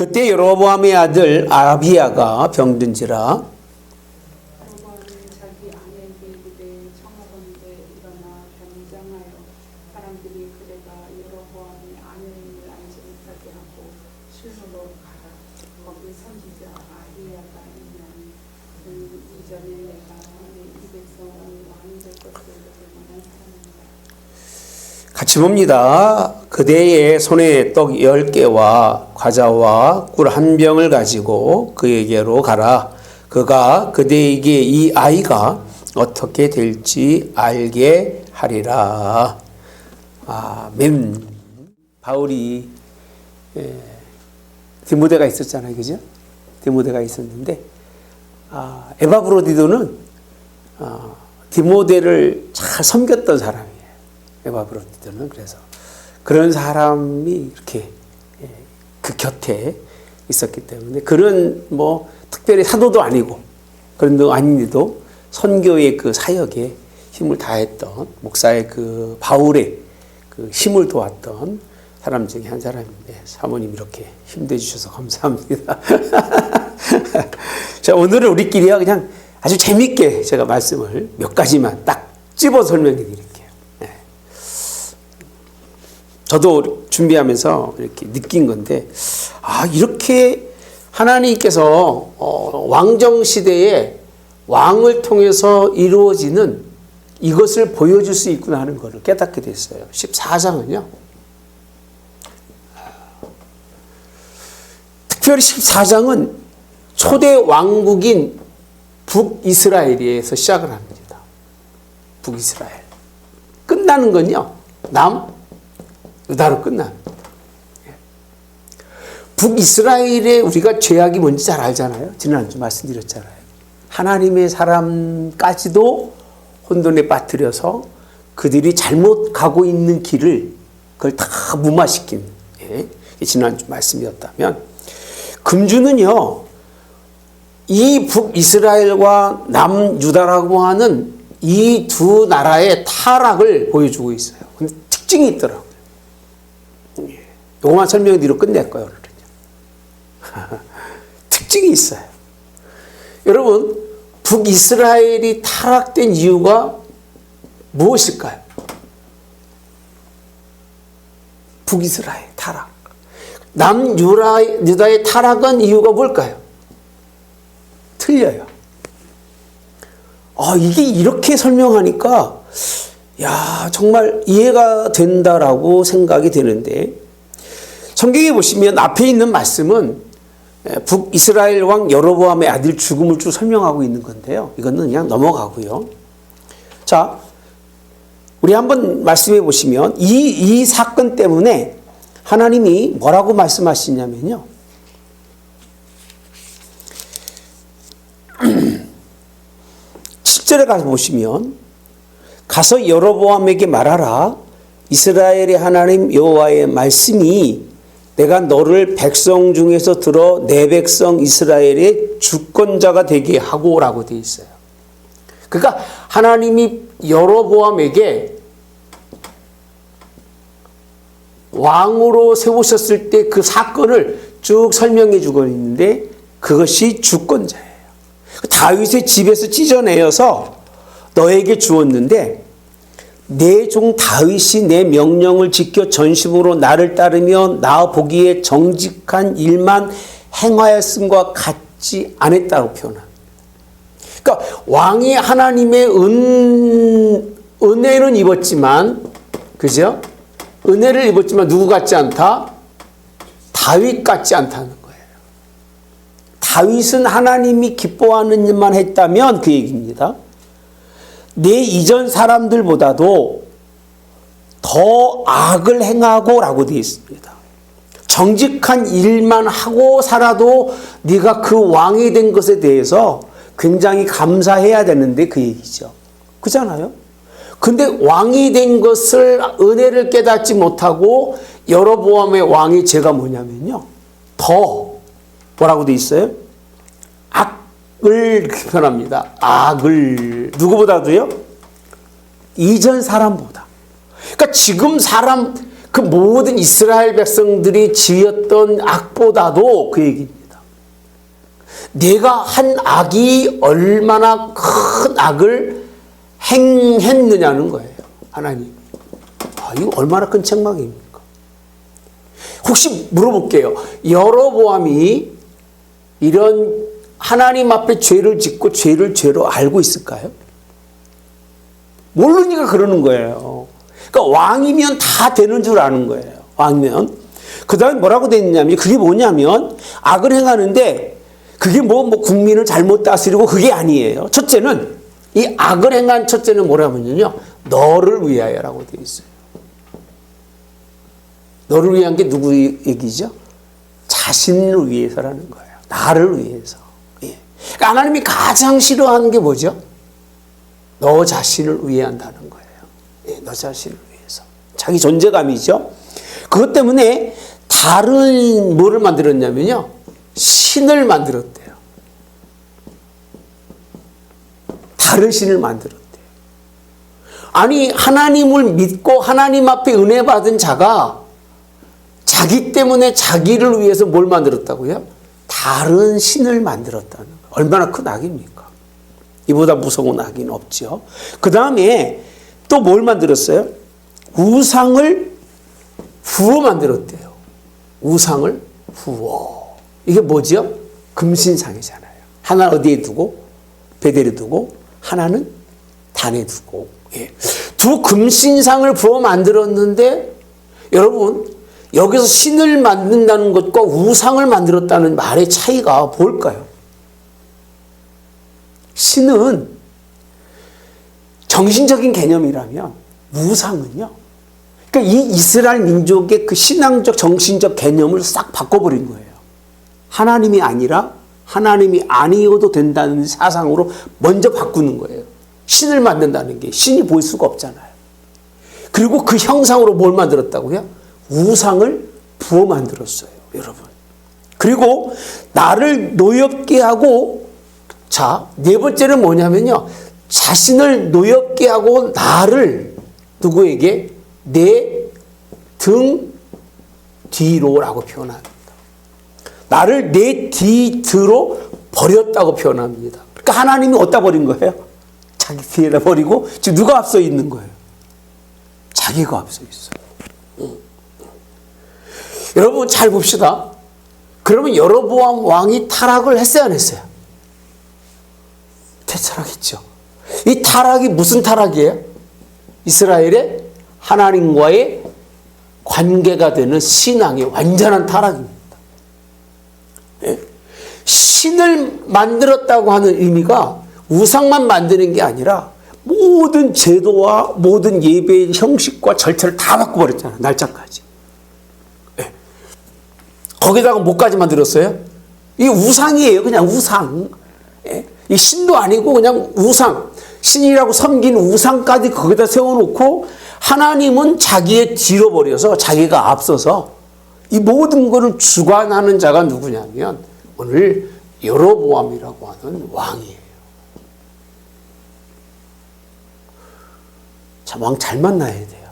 그때 여로보암의 아들 아비야가 병든지라. 여로보암이 자기 아내에게 이르되 청하건대 일어나 변장하여 사람들이 그대가 여로보암이 아내임을 알지 못하게 하고 실로로 가라. 거기 선지자 아비야가 있나니 그는 이전에 내가 이 백성은 왕이 될 것을 이르게 만한 사람이다. 같이 봅니다. 그대의 손에 떡 10개와 과자와 꿀 1병을 가지고 그에게로 가라. 그가 그대에게 이 아이가 어떻게 될지 알게 하리라. 아멘. 바울이 디모데가 있었잖아요. 그죠? 디모데가 있었는데 에바브로디도는 디모데를 잘 섬겼던 사람이에요. 에바브로디도는. 그래서 그런 사람이 이렇게 그 곁에 있었기 때문에 그런 뭐 특별히 사도도 아니고 그런 도 아닌데도 선교의 그 사역에 힘을 다했던 목사의 그 바울의 그 힘을 도왔던 사람 중에 한 사람인데 사모님 이렇게 힘내 주셔서 감사합니다. 자, 오늘은 우리끼리요 그냥 아주 재밌게 제가 말씀을 몇 가지만 딱 집어 설명해 드릴게요. 저도 준비하면서 이렇게 느낀 건데, 이렇게 하나님께서 왕정시대에 왕을 통해서 이루어지는 이것을 보여줄 수 있구나 하는 것을 깨닫게 됐어요. 14장은요. 특별히 14장은 초대 왕국인 북이스라엘에서 시작을 합니다. 북이스라엘. 끝나는 건요. 유다로 끝납니다. 북이스라엘에 우리가 죄악이 뭔지 잘 알잖아요. 지난주 말씀드렸잖아요. 하나님의 사람까지도 혼돈에 빠뜨려서 그들이 잘못 가고 있는 길을 그걸 다 무마시킨 지난주 말씀이었다면, 금주는요 이 북이스라엘과 남유다라고 하는 이 두 나라의 타락을 보여주고 있어요. 근데 특징이 있더라고요. 요것만 설명드리고 끝낼 거예요. 특징이 있어요. 여러분, 북이스라엘이 타락된 이유가 무엇일까요? 북이스라엘 타락. 남유다의 타락은 이유가 뭘까요? 틀려요. 이게 이렇게 설명하니까 정말 이해가 된다라고 생각이 되는데, 성경에 보시면 앞에 있는 말씀은 북이스라엘 왕 여로보암의 아들 죽음을 쭉 설명하고 있는 건데요. 이거는 그냥 넘어가고요. 자, 우리 한번 말씀해 보시면 이 사건 때문에 하나님이 뭐라고 말씀하시냐면요. 7절에 가서 보시면, 가서 여로보암에게 말하라. 이스라엘의 하나님 여호와의 말씀이 내가 너를 백성 중에서 들어 내 백성 이스라엘의 주권자가 되게 하고라고 되어 있어요. 그러니까 하나님이 여로보암에게 왕으로 세우셨을 때 그 사건을 쭉 설명해 주고 있는데, 그것이 주권자예요. 다윗의 집에서 찢어내어서 너에게 주었는데, 내 종 다윗이 내 명령을 지켜 전심으로 나를 따르며 나 보기에 정직한 일만 행하였음과 같지 않았다고 표현합니다. 그러니까 왕이 하나님의 은혜는 입었지만, 그죠? 은혜를 입었지만 누구 같지 않다? 다윗 같지 않다는 거예요. 다윗은 하나님이 기뻐하는 일만 했다면 그 얘기입니다. 내 이전 사람들보다도 더 악을 행하고 라고 되어 있습니다. 정직한 일만 하고 살아도 네가 그 왕이 된 것에 대해서 굉장히 감사해야 되는데 그 얘기죠. 그잖아요. 근데 왕이 된 것을 은혜를 깨닫지 못하고 여로보암의 왕의 죄가 뭐냐면요. 더 뭐라고 되어 있어요? 악을 표현합니다. 악을 누구보다도요? 이전 사람보다. 그러니까 지금 사람 그 모든 이스라엘 백성들이 지었던 악보다도 그 얘기입니다. 내가 한 악이 얼마나 큰 악을 행했느냐는 거예요. 하나님. 이거 얼마나 큰 책망입니까? 혹시 물어볼게요. 여로보암이 이런 하나님 앞에 죄를 짓고 죄를 죄로 알고 있을까요? 모르니까 그러는 거예요. 그러니까 왕이면 다 되는 줄 아는 거예요. 왕이면. 그 다음에 뭐라고 돼 있냐면, 그게 뭐냐면, 악을 행하는데, 그게 뭐 국민을 잘못 다스리고 그게 아니에요. 첫째는, 이 악을 행한 첫째는 뭐라면요, 너를 위하여라고 돼 있어요. 너를 위한 게 누구 얘기죠? 자신을 위해서라는 거예요. 나를 위해서. 예. 그러니까 하나님이 가장 싫어하는 게 뭐죠? 너 자신을 위해 한다는 거예요. 예, 너 자신을 위해서. 자기 존재감이죠. 그것 때문에 다른 뭐를 만들었냐면요, 신을 만들었대요. 다른 신을 만들었대요. 아니, 하나님을 믿고 하나님 앞에 은혜 받은 자가 자기 때문에 자기를 위해서 뭘 만들었다고요? 다른 신을 만들었다는 거예요. 얼마나 큰 악입니까? 이보다 무서운 악은 없죠. 그 다음에 또 뭘 만들었어요? 우상을 부어 만들었대요. 우상을 부어. 이게 뭐죠? 금신상이잖아요. 하나는 어디에 두고? 베델에 두고, 하나는 단에 두고. 예. 두 금신상을 부어 만들었는데, 여러분, 여기서 신을 만든다는 것과 우상을 만들었다는 말의 차이가 뭘까요? 신은 정신적인 개념이라면 우상은요. 그러니까 이 이스라엘 민족의 그 신앙적 정신적 개념을 싹 바꿔버린 거예요. 하나님이 아니라 하나님이 아니어도 된다는 사상으로 먼저 바꾸는 거예요. 신을 만든다는 게 신이 보일 수가 없잖아요. 그리고 그 형상으로 뭘 만들었다고요? 우상을 부어 만들었어요, 여러분. 그리고 나를 노엽게 하고, 자, 네 번째는 뭐냐면요, 자신을 노엽게 하고 나를 누구에게? 내 등 뒤로라고 표현합니다. 나를 내 뒤로 버렸다고 표현합니다. 그러니까 하나님이 어디다 버린 거예요? 자기 뒤에다 버리고 지금 누가 앞서 있는 거예요? 자기가 앞서 있어요. 여러분 잘 봅시다. 그러면 여로보암 왕이 타락을 했어요, 안 했어요? 타락했죠. 이 타락이 무슨 타락이에요? 이스라엘의 하나님과의 관계가 되는 신앙의 완전한 타락입니다. 예. 신을 만들었다고 하는 의미가 우상만 만드는 게 아니라 모든 제도와 모든 예배의 형식과 절차를 다 바꿔버렸잖아요. 날짜까지. 예. 거기다가 뭐까지 만들었어요? 이 우상이에요. 그냥 우상. 예. 이 신도 아니고 그냥 우상. 신이라고 섬기는 우상까지 거기다 세워놓고 하나님은 자기의 뒤로 버려서 자기가 앞서서 이 모든 것을 주관하는 자가 누구냐면 오늘 여로보암이라고 하는 왕이에요. 참, 왕 잘 만나야 돼요.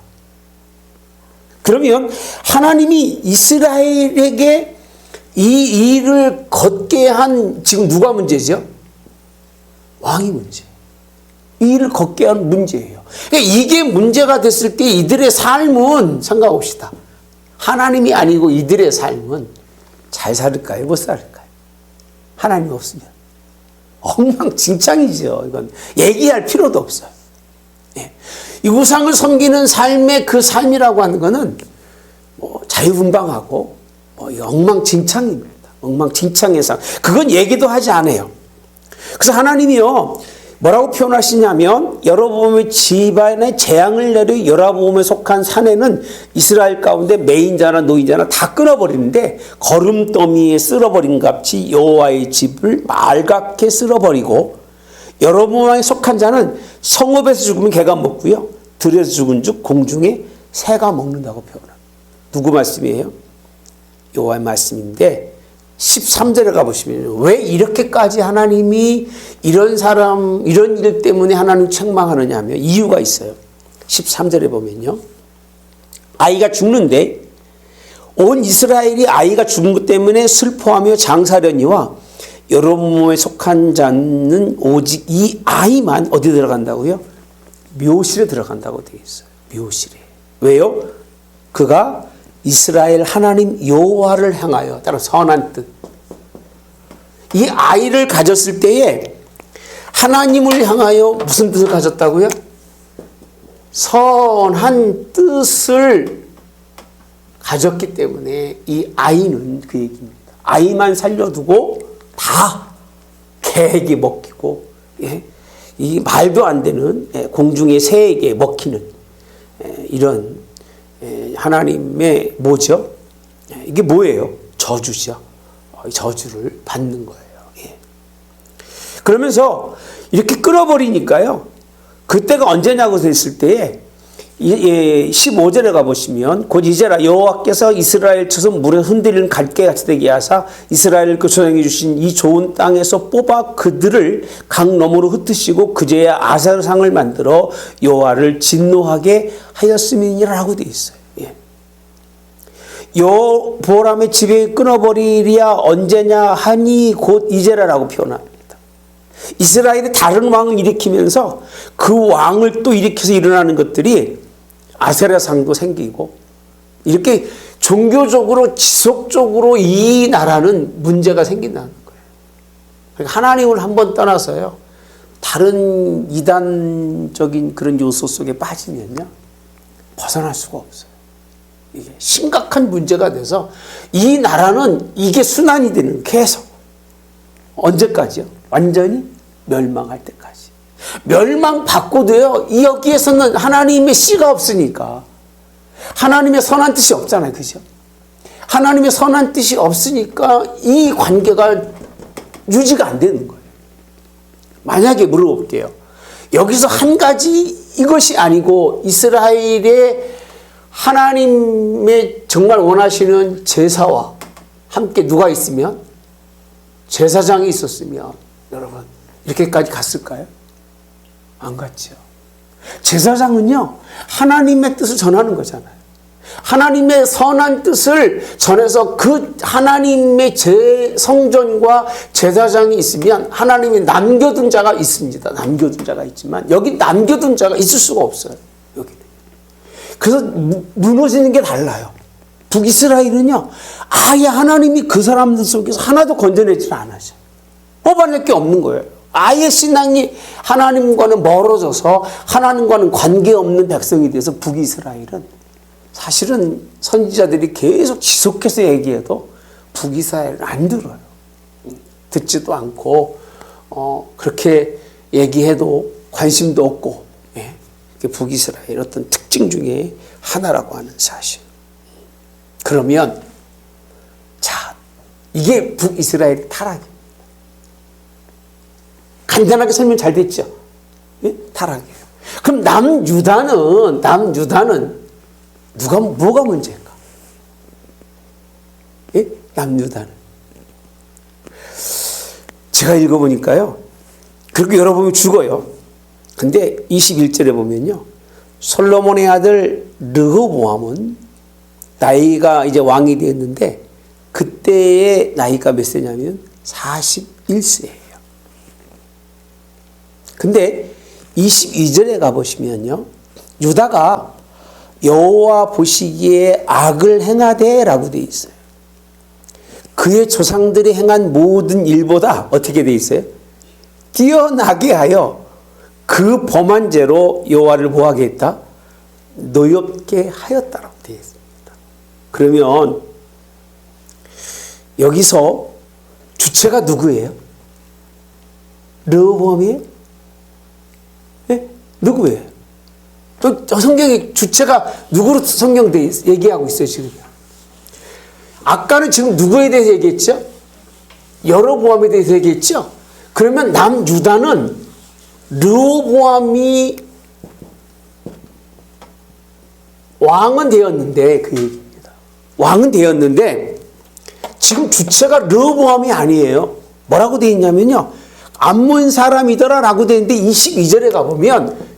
그러면 하나님이 이스라엘에게 이 일을 걷게 한 지금 누가 문제죠? 왕이 문제. 이 일을 걷게 한 문제예요. 그러니까 이게 문제가 됐을 때 이들의 삶은 생각합시다. 하나님이 아니고 이들의 삶은 잘 살을까요? 못 살을까요? 하나님 없으면 엉망진창이죠. 이건 얘기할 필요도 없어요. 예. 이 우상을 섬기는 삶의 그 삶이라고 하는 것은 뭐 자유분방하고 엉망진창입니다. 엉망진창의 삶. 그건 얘기도 하지 않아요. 그래서 하나님이요 뭐라고 표현하시냐면 여로보암의 집안에 재앙을 내려 여로보암에 속한 사내는 이스라엘 가운데 매인자나 노인자나 다 끊어버리는데 거름더미에 쓸어버린 같이 여호와의 집을 말갛게 쓸어버리고 여로보암에 속한 자는 성읍에서 죽으면 개가 먹고요 들에서 죽은 즉 공중에 새가 먹는다고 표현합니다. 누구 말씀이에요? 여호와의 말씀인데 13절에 가보시면 왜 이렇게까지 하나님이 이런 사람 이런 일 때문에 하나님 책망하느냐 하면 이유가 있어요. 13절에 보면요 아이가 죽는데 온 이스라엘이 아이가 죽은 것 때문에 슬퍼하며 장사려니와 여러 몸에 속한 자는 오직 이 아이만 어디 들어간다고요? 묘실에 들어간다고 되어 있어요. 묘실에. 왜요? 그가 이스라엘 하나님 여호와를 향하여, 따로 선한 뜻. 이 아이를 가졌을 때에 하나님을 향하여 무슨 뜻을 가졌다고요? 선한 뜻을 가졌기 때문에 이 아이는 그 얘기입니다. 아이만 살려두고 다 개에게 먹히고, 예? 이 말도 안 되는 공중의 새에게 먹히는 이런 하나님의 뭐죠? 이게 뭐예요? 저주죠. 저주를 받는 거예요. 예. 그러면서 이렇게 끊어버리니까요. 그때가 언제냐고 했을 때에 15절에 가보시면 곧 이제라 여호와께서 이스라엘 처럼 물에 흔들리는 갈대같이 되게 하사 이스라엘을 그 조상이 주신 이 좋은 땅에서 뽑아 그들을 강 너머로 흩으시고 그제야 아사르상을 만들어 여호와를 진노하게 하였음이니라고 되어 있어요. 예. 여보람의 지배 끊어버리리야 언제냐 하니 곧 이제라라고 표현합니다. 이스라엘이 다른 왕을 일으키면서 그 왕을 또 일으켜서 일어나는 것들이 아세라상도 생기고, 이렇게 종교적으로 지속적으로 이 나라는 문제가 생긴다는 거예요. 그러니까 하나님을 한번 떠나서요, 다른 이단적인 그런 요소 속에 빠지면요, 벗어날 수가 없어요. 이게 심각한 문제가 돼서 이 나라는 이게 순환이 되는, 계속. 언제까지요? 완전히 멸망할 때까지. 멸망받고도요, 여기에서는 하나님의 씨가 없으니까. 하나님의 선한 뜻이 없잖아요. 그죠? 하나님의 선한 뜻이 없으니까 이 관계가 유지가 안 되는 거예요. 만약에 물어볼게요. 여기서 한 가지 이것이 아니고 이스라엘의 하나님의 정말 원하시는 제사와 함께 누가 있으면, 제사장이 있었으면 여러분 이렇게까지 갔을까요? 안 갔죠. 제사장은요, 하나님의 뜻을 전하는 거잖아요. 하나님의 선한 뜻을 전해서 그 하나님의 성전과 제사장이 있으면 하나님이 남겨둔 자가 있습니다. 남겨둔 자가 있지만 여기 남겨둔 자가 있을 수가 없어요. 여기는. 그래서 무너지는 게 달라요. 북이스라엘은요, 아예 하나님이 그 사람들 속에서 하나도 건져내질 않으셔요. 뽑아낼 게 없는 거예요. 아예 신앙이 하나님과는 멀어져서 하나님과는 관계없는 백성이 돼서 북이스라엘은, 사실은 선지자들이 계속 지속해서 얘기해도 북이스라엘은 안 들어요. 듣지도 않고 그렇게 얘기해도 관심도 없고, 예. 북이스라엘 어떤 특징 중에 하나라고 하는 사실. 그러면 자, 이게 북이스라엘의 타락입니다. 간단하게 설명 잘 됐죠? 예? 타락이에요. 그럼 남유다는 뭐가 문제인가? 예? 남유다는. 제가 읽어보니까요, 그렇게 열어보면 죽어요. 근데 21절에 보면요, 솔로몬의 아들 르호보암은 나이가 이제 왕이 되었는데 그때의 나이가 몇 세냐면 41세예요. 근데 22절에 가보시면요, 유다가 여호와 보시기에 악을 행하되라고 되어 있어요. 그의 조상들이 행한 모든 일보다 어떻게 되어 있어요? 뛰어나게 하여 그 범한 죄로 여호와를 뭐하게 했다? 노엽게 하였다라고 되어 있습니다. 그러면 여기서 주체가 누구예요? 르호보암이에요? 네? 누구예요? 또 성경의 주체가 누구로 성경에 얘기하고 있어요, 지금? 아까는 지금 누구에 대해서 얘기했죠? 여로보암에 대해서 얘기했죠? 그러면 남유다는 르호보암이 왕은 되었는데, 그 얘기입니다. 왕은 되었는데 지금 주체가 르호보암이 아니에요. 뭐라고 되어 있냐면요, 암몬 사람이더라 라고 되어 있는데 22절에 가보면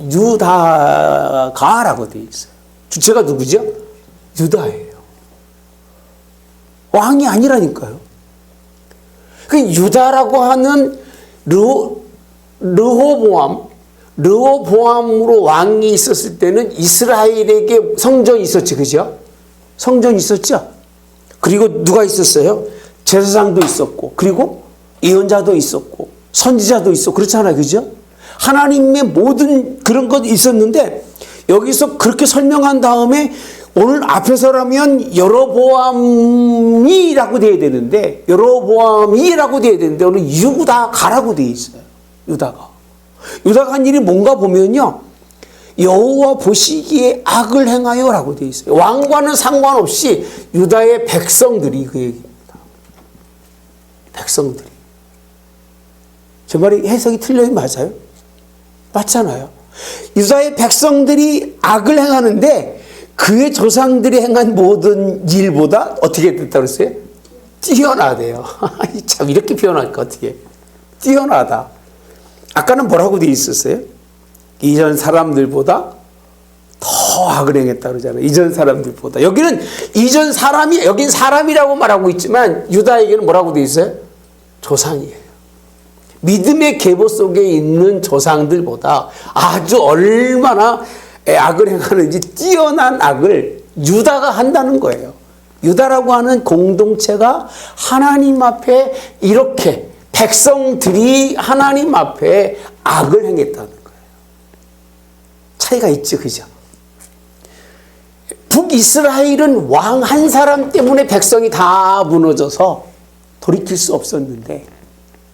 유다가라고 되어 있어요. 주체가 누구죠? 유다예요. 왕이 아니라니까요. 그 유다라고 하는 르호보암으로 왕이 있었을 때는 이스라엘에게 성전이 있었지, 그죠? 성전이 있었죠. 그리고 누가 있었어요? 제사장도 있었고, 그리고 예언자도 있었고, 선지자도 있었고, 그렇잖아요, 그죠? 하나님의 모든 그런 것 있었는데 여기서 그렇게 설명한 다음에 오늘 앞에서라면 여로보암이라고 돼야 되는데 오늘 유다가라고 되어 있어요. 유다가 한 일이 뭔가 보면요, 여호와 보시기에 악을 행하여라고 되어 있어요. 왕과는 상관없이 유다의 백성들이 그 얘기입니다. 백성들이. 제 말이 해석이 틀려요? 맞아요? 맞잖아요. 유다의 백성들이 악을 행하는데 그의 조상들이 행한 모든 일보다 어떻게 됐다고 그랬어요? 뛰어나대요. 참 이렇게 표현할까 어떻게? 뛰어나다. 아까는 뭐라고 되어 있었어요? 이전 사람들보다 더 악을 행했다 그러잖아요. 이전 사람들보다. 여기는 여긴 사람이라고 말하고 있지만 유다에게는 뭐라고 되어 있어요? 조상이에요. 믿음의 계보 속에 있는 조상들보다 아주 얼마나 악을 행하는지 뛰어난 악을 유다가 한다는 거예요. 유다라고 하는 공동체가 하나님 앞에 이렇게 백성들이 하나님 앞에 악을 행했다는 거예요. 차이가 있죠, 그죠? 북이스라엘은 왕 한 사람 때문에 백성이 다 무너져서 돌이킬 수 없었는데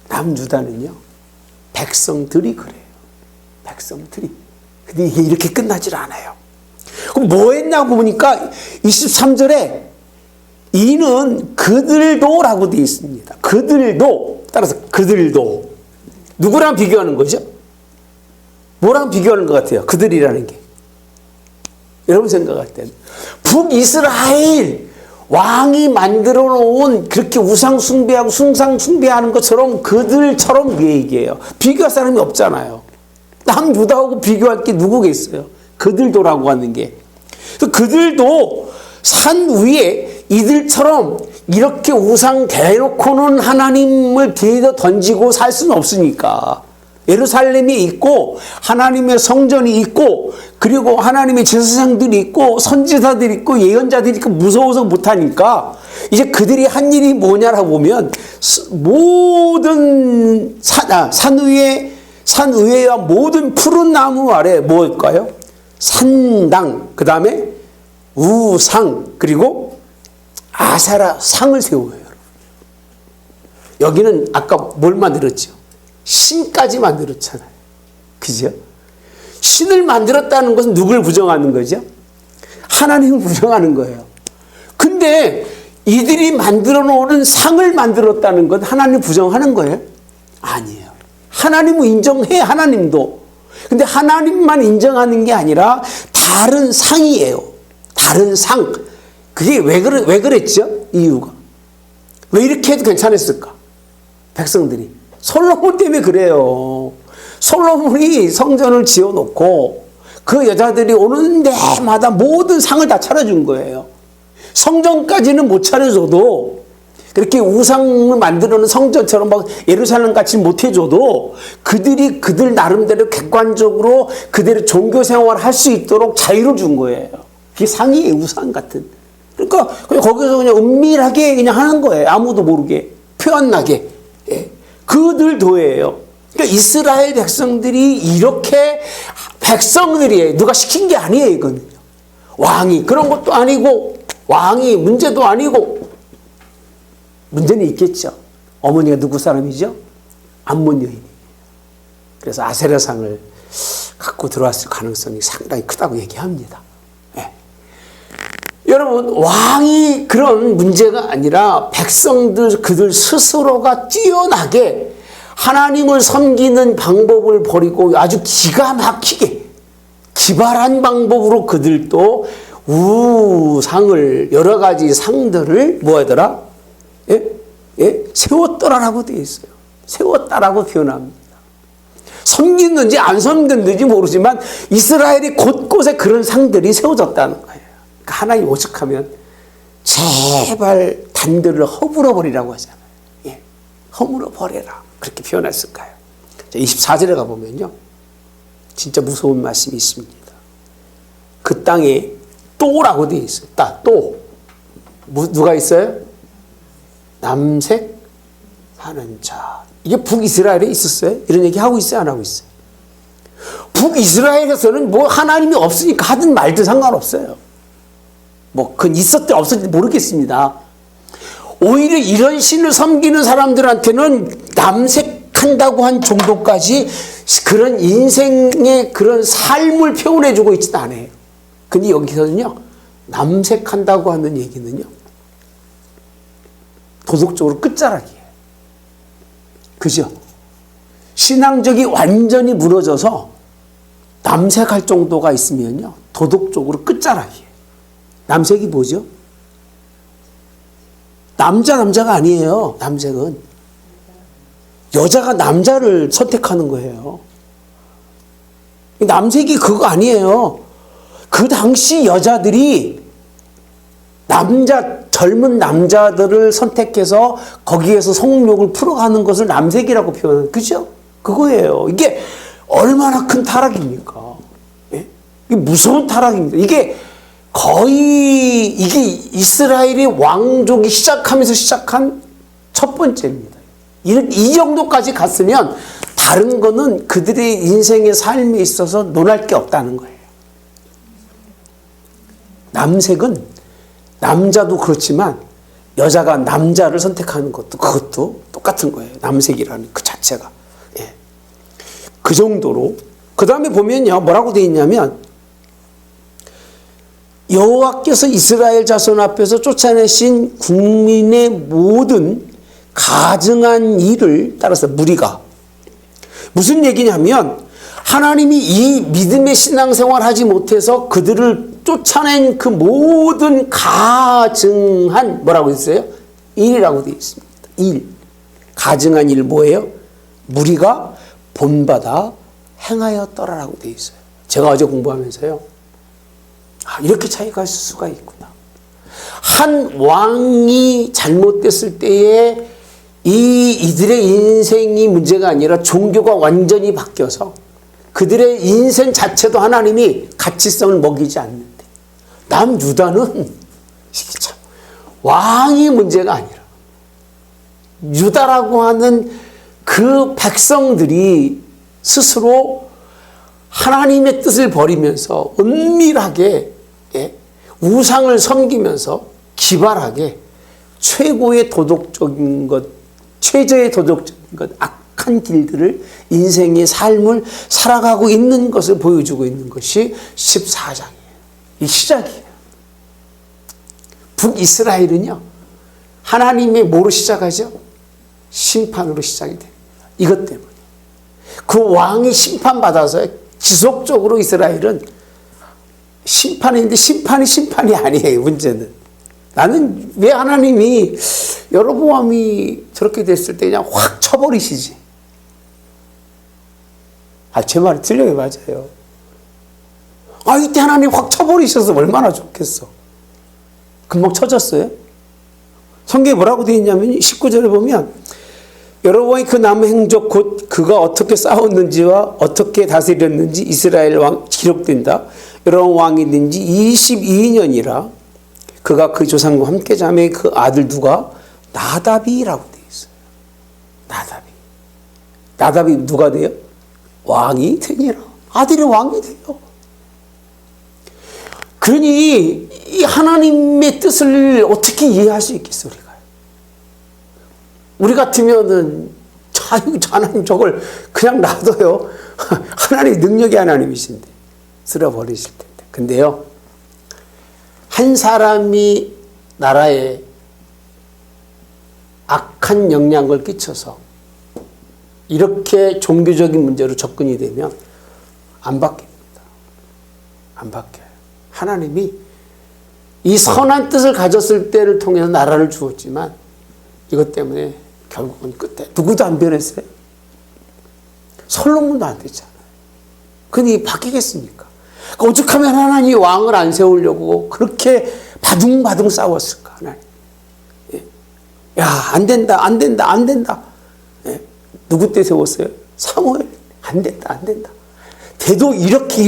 남유다는요, 백성들이 그래요. 백성들이. 근데 이게 이렇게 끝나질 않아요. 그럼 뭐 했냐고 보니까 23절에 이는 그들도라고 되어 있습니다. 그들도. 따라서 그들도. 누구랑 비교하는 거죠? 뭐랑 비교하는 것 같아요? 그들이라는 게. 여러분 생각할 때는. 북이스라엘 왕이 만들어 놓은 그렇게 우상 숭배하고 숭상 숭배하는 것처럼 그들처럼 그 얘기예요. 비교할 사람이 없잖아요. 남유다하고 비교할 게 누구겠어요? 그들도라고 하는 게. 그들도 산 위에 이들처럼 이렇게 우상 대놓고는 하나님을 뒤에다 던지고 살 수는 없으니까. 예루살렘이 있고 하나님의 성전이 있고 그리고 하나님의 제사장들이 있고 선지자들이 있고 예언자들이 있고 무서워서 못하니까 이제 그들이 한 일이 뭐냐라고 보면 모든 산 위에와 모든 푸른 나무 아래 뭘까요? 산당, 그 다음에 우상, 그리고 아세라 상을 세워요. 여기는 아까 뭘 만들었죠? 신까지 만들었잖아요. 그죠? 신을 만들었다는 것은 누굴 부정하는 거죠? 하나님을 부정하는 거예요. 근데 이들이 만들어 놓은 상을 만들었다는 건 하나님 부정하는 거예요? 아니에요. 하나님을 인정해, 하나님도. 근데 하나님만 인정하는 게 아니라 다른 상이에요. 다른 상. 그게 왜 그랬죠? 이유가. 왜 이렇게 해도 괜찮았을까? 백성들이. 솔로몬 때문에 그래요. 솔로몬이 성전을 지어놓고 그 여자들이 오는 데마다 모든 상을 다 차려준 거예요. 성전까지는 못 차려줘도 그렇게 우상을 만들어놓은 성전처럼 막 예루살렘 같이 못 해줘도 그들이 그들 나름대로 객관적으로 그대로 종교 생활을 할 수 있도록 자유를 준 거예요. 그게 상이에요, 우상 같은. 그러니까 거기서 그냥 은밀하게 그냥 하는 거예요. 아무도 모르게. 표 안 나게. 예. 그들도예요. 그러니까 이스라엘 백성들이 이렇게 백성들이에요. 누가 시킨 게 아니에요, 이거는요. 왕이 그런 것도 아니고 왕이 문제도 아니고 문제는 있겠죠. 어머니가 누구 사람이죠? 암몬 여인이. 그래서 아세라상을 갖고 들어왔을 가능성이 상당히 크다고 얘기합니다. 네. 여러분, 왕이 그런 문제가 아니라 백성들 그들 스스로가 뛰어나게 하나님을 섬기는 방법을 버리고 아주 기가 막히게 기발한 방법으로 그들도 우상을 여러 가지 상들을 뭐 하더라? 세웠더라라고 되어 있어요. 세웠다라고 표현합니다. 섬기는지 안 섬기는지 모르지만 이스라엘이 곳곳에 그런 상들이 세워졌다는 거예요. 그러니까 하나님 오죽하면 제발 단들을 허물어 버리라고 하잖아요. 예, 허물어 버려라. 그렇게 표현했을까요? 24절에 가보면요. 진짜 무서운 말씀이 있습니다. 그 땅에 또라고 되어 있어요. 또. 누가 있어요? 남색하는 자. 이게 북이스라엘에 있었어요? 이런 얘기 하고 있어요? 안 하고 있어요? 북이스라엘에서는 뭐 하나님이 없으니까 하든 말든 상관없어요. 뭐 그건 있었든 없었든 모르겠습니다. 오히려 이런 신을 섬기는 사람들한테는 남색한다고 한 정도까지 그런 인생의 그런 삶을 표현해주고 있지는 않아요. 근데 여기서는요, 남색한다고 하는 얘기는요, 도덕적으로 끝자락이에요. 그죠? 신앙적이 완전히 무너져서 남색할 정도가 있으면요, 도덕적으로 끝자락이에요. 남색이 뭐죠? 남자가 아니에요. 남색은 여자가 남자를 선택하는 거예요. 남색이 그거 아니에요. 그 당시 여자들이 젊은 남자들을 선택해서 거기에서 성욕을 풀어가는 것을 남색이라고 표현하는, 그죠? 그거예요. 이게 얼마나 큰 타락입니까? 예? 이게 무서운 타락입니다. 이게 이스라엘의 왕족이 시작하면서 시작한 첫 번째입니다. 이 정도까지 갔으면 다른 거는 그들의 인생의 삶에 있어서 논할 게 없다는 거예요. 남색은 남자도 그렇지만 여자가 남자를 선택하는 것도 그것도 똑같은 거예요. 남색이라는 그 자체가. 예. 그 정도로. 그 다음에 보면요, 뭐라고 되어 있냐면, 여호와께서 이스라엘 자손 앞에서 쫓아내신 국민의 모든 가증한 일을 따라서 무리가, 무슨 얘기냐면 하나님이 이 믿음의 신앙생활 하지 못해서 그들을 쫓아낸 그 모든 가증한, 뭐라고 했어요? 일이라고 되어 있습니다. 일. 가증한 일 뭐예요? 무리가 본받아 행하였더라라고 되어 있어요. 제가 어제 공부하면서요, 이렇게 차이가 있을 수가 있구나. 한 왕이 잘못됐을 때에 이들의 인생이 문제가 아니라 종교가 완전히 바뀌어서 그들의 인생 자체도 하나님이 가치성을 먹이지 않는데, 남유다는 참 왕이 문제가 아니라 유다라고 하는 그 백성들이 스스로 하나님의 뜻을 버리면서 은밀하게, 예, 우상을 섬기면서 기발하게 최고의 도덕적인 것, 최저의 도덕적인 것, 악한 길들을, 인생의 삶을 살아가고 있는 것을 보여주고 있는 것이 14장이에요. 이 시작이에요. 북이스라엘은요, 하나님의 뭐로 시작하죠? 심판으로 시작이 됩니다. 이것 때문에. 그 왕이 심판받아서 지속적으로 이스라엘은 심판인데 심판이 아니에요. 문제는. 나는 왜 하나님이 여로보암이 저렇게 됐을 때 그냥 확 쳐버리시지? 제 말이 틀려요. 맞아요. 이때 하나님 확 쳐버리셔서 얼마나 좋겠어. 금방 쳐졌어요. 성경에 뭐라고 되어 있냐면 19절에 보면 여로보암이 그 남은 행적 곧 그가 어떻게 싸웠는지와 어떻게 다스렸는지 이스라엘 왕 기록된다. 여로보암 왕이 된 지 22년이라 그가 그 조상과 함께 자매 그 아들 누가? 나답이라고 되어 있어요. 나답이 누가 돼요? 왕이 되니라. 아들이 왕이 돼요. 그러니 이 하나님의 뜻을 어떻게 이해할 수 있겠어, 우리 같으면은 하나님 저걸 그냥 놔둬요. 하나님 능력이 하나님이신데 쓸어버리실 텐데. 근데요, 한 사람이 나라에 악한 영향을 끼쳐서 이렇게 종교적인 문제로 접근이 되면 안 바뀝니다. 안 바뀌어요. 하나님이 이 선한 뜻을 가졌을 때를 통해서 나라를 주었지만 이것 때문에 결국은 끝에 누구도 안 변했어요. 솔로몬도 안 됐잖아요. 근데 바뀌겠습니까? 그러니까 오죽하면 하나님이 왕을 안 세우려고 그렇게 바둥바둥 싸웠을까, 하나님. 예. 야, 안 된다, 안 된다, 안 된다. 예. 누구 때 세웠어요? 사무엘. 안 된다, 안 된다. 대도 이렇게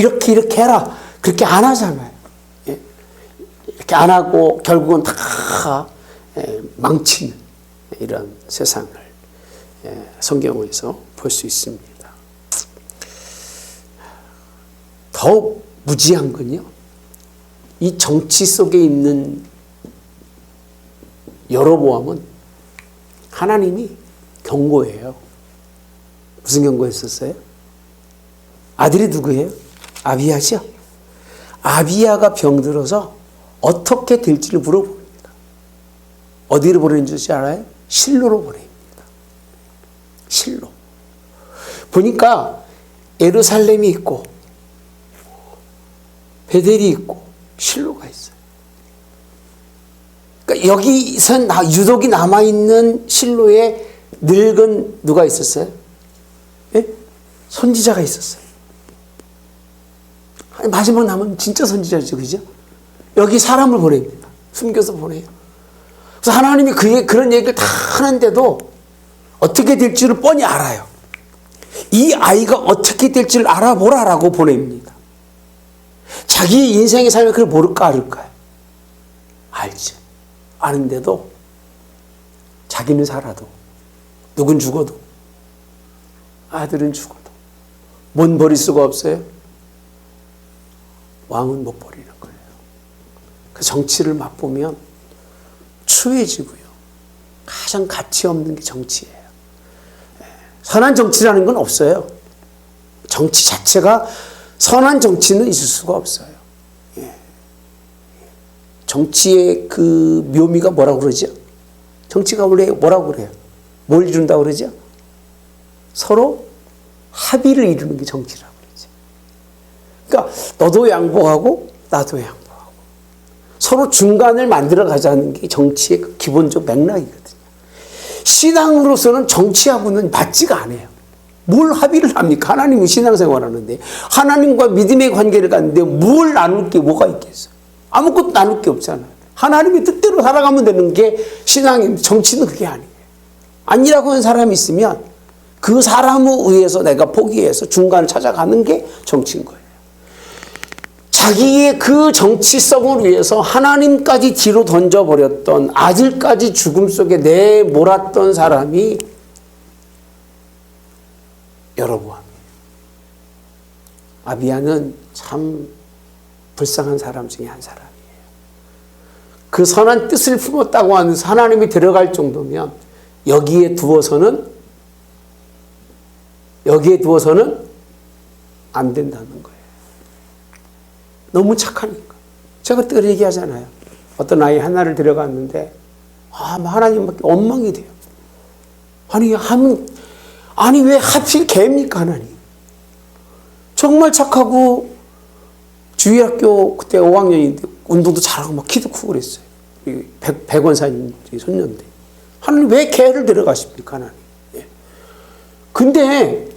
해라. 그렇게 안 하잖아요. 예. 이렇게 안 하고 결국은 다 망치는 이런 세상을 성경에서 볼 수 있습니다. 더 무지한 건요, 이 정치 속에 있는 여로보암은 하나님이 경고해요. 무슨 경고했었어요? 아들이 누구예요? 아비야죠. 아비야가 병들어서 어떻게 될지를 물어봅니다. 어디로 보내는 줄 알아요? 실로로 보냅니다. 실로. 보니까 예루살렘이 있고 베델이 있고 실로가 있어요. 그러니까 여기선 유독이 남아있는 실로에 늙은 누가 있었어요? 예? 선지자가 있었어요. 마지막 남은 진짜 선지자죠, 그죠? 여기 사람을 보냅니다. 숨겨서 보내요. 그래서 하나님이 그런 얘기를 다 하는데도 어떻게 될지를 뻔히 알아요. 이 아이가 어떻게 될지를 알아보라라고 보냅니다. 자기 인생의 삶을 그걸 모를까 알을까요? 알죠. 아는데도 자기는 살아도 누군 죽어도 아들은 죽어도 못 버릴 수가 없어요. 왕은 못 버리는 거예요. 그 정치를 맛보면 추해지고요. 가장 가치 없는 게 정치예요. 선한 정치라는 건 없어요. 정치 자체가 선한 정치는 있을 수가 없어요. 정치의 그 묘미가 뭐라고 그러죠? 정치가 원래 뭐라고 그래요? 뭘 이룬다고 그러죠? 서로 합의를 이루는 게 정치라고 그러죠. 그러니까 너도 양보하고 나도 양보하고 서로 중간을 만들어 가자는 게 정치의 그 기본적 맥락이거든요. 신앙으로서는 정치하고는 맞지가 않아요. 뭘 합의를 합니까? 하나님은 신앙생활하는데 하나님과 믿음의 관계를 갖는데 뭘 나눌 게 뭐가 있겠어요? 아무것도 나눌 게 없잖아요. 하나님의 뜻대로 살아가면 되는 게 신앙입니다. 정치는 그게 아니에요. 아니라고 하는 사람이 있으면 그 사람을 의해서 내가 포기해서 중간을 찾아가는 게 정치인 거예요. 자기의 그 정치성을 위해서 하나님까지 뒤로 던져버렸던, 아들까지 죽음 속에 내몰았던 사람이 여로보암이에요. 아비야는 참 불쌍한 사람 중에 한 사람이에요. 그 선한 뜻을 품었다고 하는 하나님이 들어갈 정도면 여기에 두어서는 안 된다는 거예요. 너무 착하니까. 제가 늘 얘기하잖아요. 어떤 아이 하나를 데려갔는데 하나님밖에 원망이 돼요. 아니 왜 하필 개입니까, 하나님? 정말 착하고 주일학교 그때 5학년인데 운동도 잘하고 막 키도 크고 그랬어요. 백원사님 손녀인데 하나님 왜 개를 데려가십니까, 하나님? 예. 근데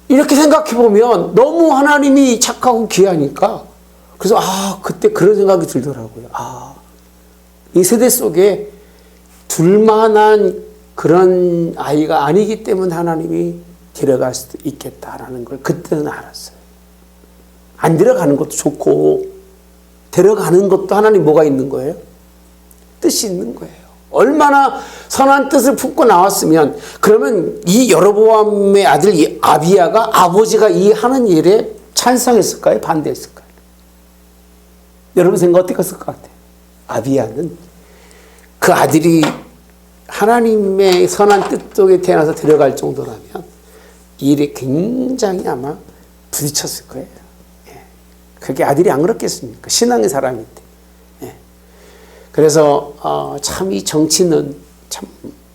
이렇게 생각해 보면 너무 하나님이 착하고 귀하니까 그래서 그때 그런 생각이 들더라고요. 이 세대 속에 둘만한 그런 아이가 아니기 때문에 하나님이 데려갈 수도 있겠다라는 걸 그때는 알았어요. 안 데려가는 것도 좋고 데려가는 것도 하나님 뭐가 있는 거예요? 뜻이 있는 거예요. 얼마나 선한 뜻을 품고 나왔으면 그러면 이 여로보암의 아들 이 아비야가 아버지가 이 하는 일에 찬성했을까요? 반대했을까요? 여러분 생각 어떻게 했을 것 같아요? 아비야는 그 아들이 하나님의 선한 뜻 속에 태어나서 데려갈 정도라면 이 일에 굉장히 아마 부딪혔을 거예요. 그게 아들이 안 그렇겠습니까? 신앙의 사람인데. 그래서 참 이 정치는 참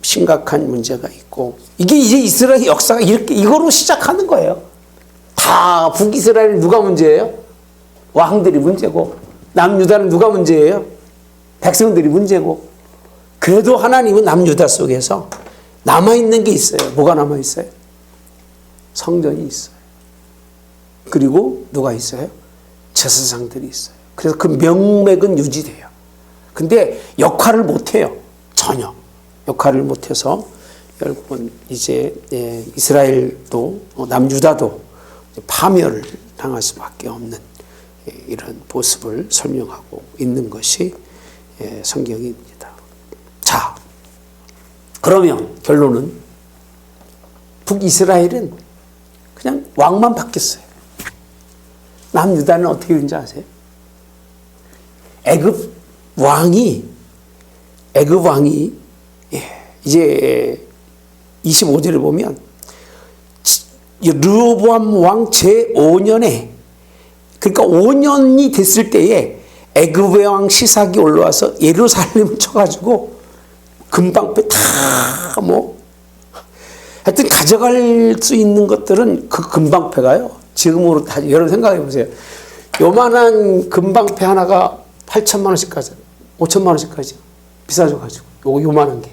심각한 문제가 있고 이게 이제 이스라엘 역사가 이거로 시작하는 거예요. 다 북이스라엘 누가 문제예요? 왕들이 문제고 남유다는 누가 문제예요? 백성들이 문제고 그래도 하나님은 남유다 속에서 남아있는 게 있어요. 뭐가 남아있어요? 성전이 있어요. 그리고 누가 있어요? 제사장들이 있어요. 그래서 그 명맥은 유지돼요. 근데 역할을 못해요. 전혀. 역할을 못해서 결국은 이제 이스라엘도 남유다도 파멸을 당할 수밖에 없는 이런 모습을 설명하고 있는 것이 성경입니다. 자, 그러면 결론은 북이스라엘은 그냥 왕만 바뀌었어요. 남유다는 어떻게 된지 아세요? 애굽 왕이 이제 25절을 보면 르호보암 왕 제5년에, 그러니까 5년이 됐을 때에 애굽의 왕 시삭이 올라와서 예루살렘을 쳐가지고 금방패 다 하여튼 가져갈 수 있는 것들은 그 금방패가요, 지금으로 다 여러분 생각해 보세요. 요만한 금방패 하나가 8천만 원씩 가죠. 5천만 원씩 가죠. 비싸져가지고 요만한 게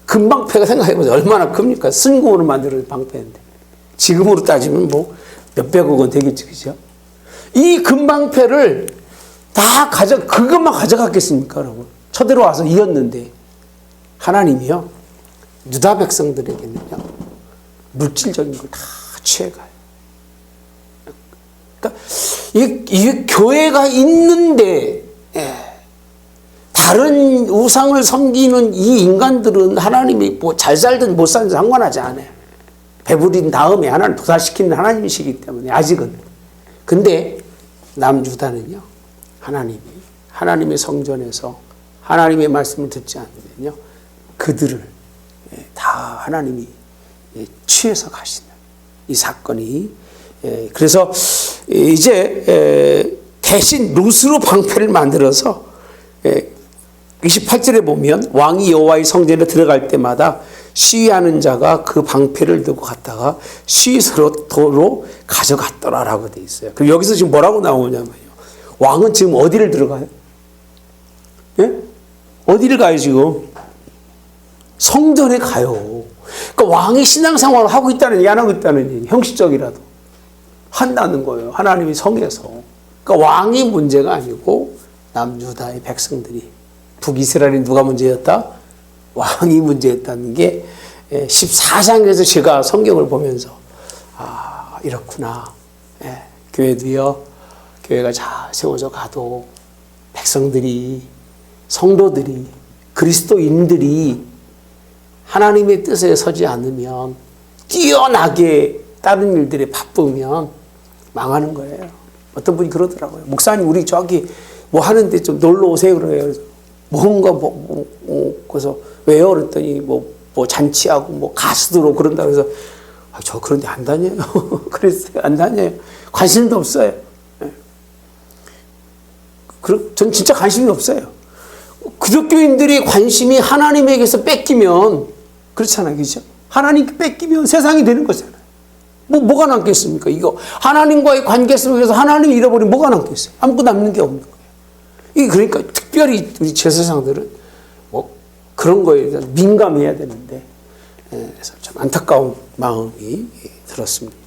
금방패가 생각해 보세요. 얼마나 큽니까? 순금으로 만들어진 방패인데 지금으로 따지면 뭐 몇백억 원 되겠지, 그죠? 이 금방패를 다 그것만 가져갔겠습니까, 여러분? 쳐들어와서 이었는데 하나님이요, 유다 백성들에게는요, 물질적인 걸 다 취해가요. 그러니까 이 교회가 있는데 다른 우상을 섬기는 이 인간들은 하나님이 뭐 잘 살든 못 살든 상관하지 않아요. 배부린 다음에 하나님 도살시키는 하나님이시기 때문에 아직은. 근데 남유다는요, 하나님의 성전에서 하나님의 말씀을 듣지 않으면요, 그들을 다 하나님이 취해서 가시는 이 사건이, 그래서 이제 대신 룻으로 방패를 만들어서 28절에 보면 왕이 여호와의 성전에 들어갈 때마다 시위하는 자가 그 방패를 들고 갔다가 시위소로 가져갔더라라고 돼 있어요. 그럼 여기서 지금 뭐라고 나오냐면요, 왕은 지금 어디를 들어가요? 예? 어디를 가요 지금? 성전에 가요. 그러니까 왕이 신앙생활을 하고 있다는 얘기, 안 하고 있다는 얘기, 형식적이라도 한다는 거예요. 하나님의 성에서. 그러니까 왕이 문제가 아니고 남유다의 백성들이, 북이스라엘이 누가 문제였다? 왕이 문제였다는 게 14장에서 제가 성경을 보면서 이렇구나. 교회도요, 교회가 잘 세워져 가도 백성들이, 성도들이, 그리스도인들이 하나님의 뜻에 서지 않으면, 뛰어나게 다른 일들에 바쁘면 망하는 거예요. 어떤 분이 그러더라고요. 목사님, 우리 저기 뭐 하는데 좀 놀러 오세요. 그래요. 뭔가 그래서 왜요? 그랬더니 뭐 잔치하고 뭐 가수들로 그런다 그래서 저 그런데 안 다녀요. 그랬어요. 안 다녀요. 관심도 없어요. 전 진짜 관심이 없어요. 기독교인들이 관심이 하나님에게서 뺏기면 그렇잖아요, 그죠? 하나님께 뺏기면 세상이 되는 거잖아요. 뭐가 남겠습니까? 이거 하나님과의 관계 속에서 하나님을 잃어버리면 뭐가 남겠어요? 아무것도 남는 게 없는 거예요. 이 그러니까 특별히 우리 제사장들은 뭐 그런 거에 대해서 민감해야 되는데, 그래서 참 안타까운 마음이 들었습니다.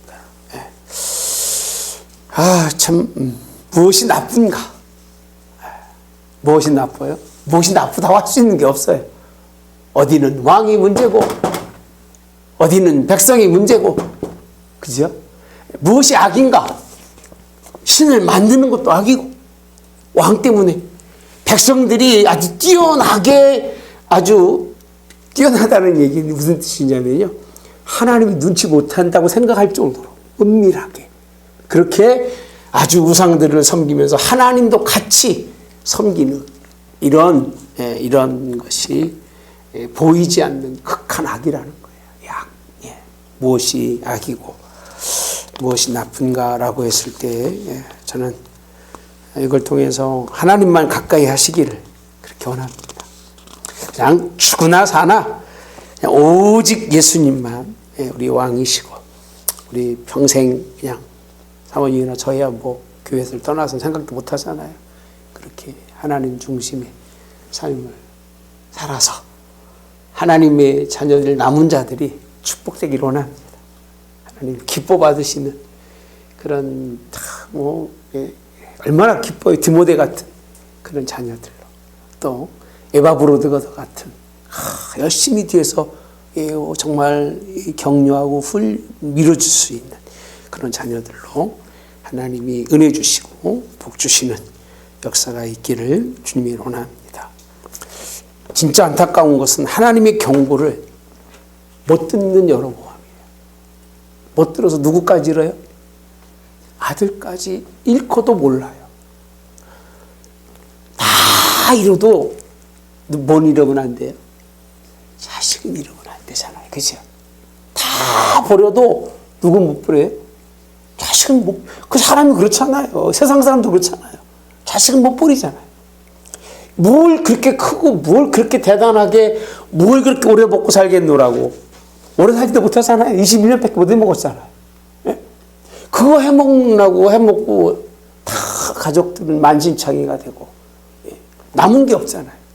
참 무엇이 나쁜가? 무엇이 나빠요? 무엇이 나쁘다고 할 수 있는 게 없어요. 어디는 왕이 문제고, 어디는 백성이 문제고, 그죠? 무엇이 악인가? 신을 만드는 것도 악이고, 왕 때문에 백성들이 아주 뛰어나게, 아주 뛰어나다는 얘기는 무슨 뜻이냐면요, 하나님이 눈치 못한다고 생각할 정도로 은밀하게 그렇게 아주 우상들을 섬기면서 하나님도 같이 섬기는 이런 것이 보이지 않는 극한 악이라는 거예요. 악. 무엇이 악이고 무엇이 나쁜가라고 했을 때 저는 이걸 통해서 하나님만 가까이 하시기를 그렇게 원합니다. 그냥 죽으나 사나 그냥 오직 예수님만 우리 왕이시고, 우리 평생 그냥 사모님이나 저야 뭐 교회를 떠나서 생각도 못 하잖아요. 그렇게 하나님 중심의 삶을 살아서 하나님의 자녀들, 남은 자들이 축복되기를 원합니다. 하나님 기뻐 받으시는 그런 얼마나 기뻐요. 디모데 같은 그런 자녀들로 또 에바브로드가 같은 열심히 뒤에서 정말 격려하고 밀어줄 수 있는 그런 자녀들로 하나님이 은혜 주시고 복 주시는 역사가 있기를 주님이 원합니다. 진짜 안타까운 것은 하나님의 경고를 못 듣는 여러모함이에요. 못 들어서 누구까지 잃어요? 아들까지 잃고도 몰라요. 다 잃어도 뭔 잃으면 안 돼요? 자식은 잃으면 안 되잖아요. 그죠? 다 버려도 누구 못 버려요? 자식은 못, 그 사람이 그렇잖아요. 세상 사람도 그렇잖아요. 자식은 못 버리잖아요. 뭘 그렇게 크고, 뭘 그렇게 대단하게, 뭘 그렇게 오래 먹고 살겠노라고. 오래 살지도 못하잖아요. 21년밖에 못 해먹었잖아요. 예? 그거 해먹고, 다 가족들은 만신창이가 되고, 남은 게 없잖아요.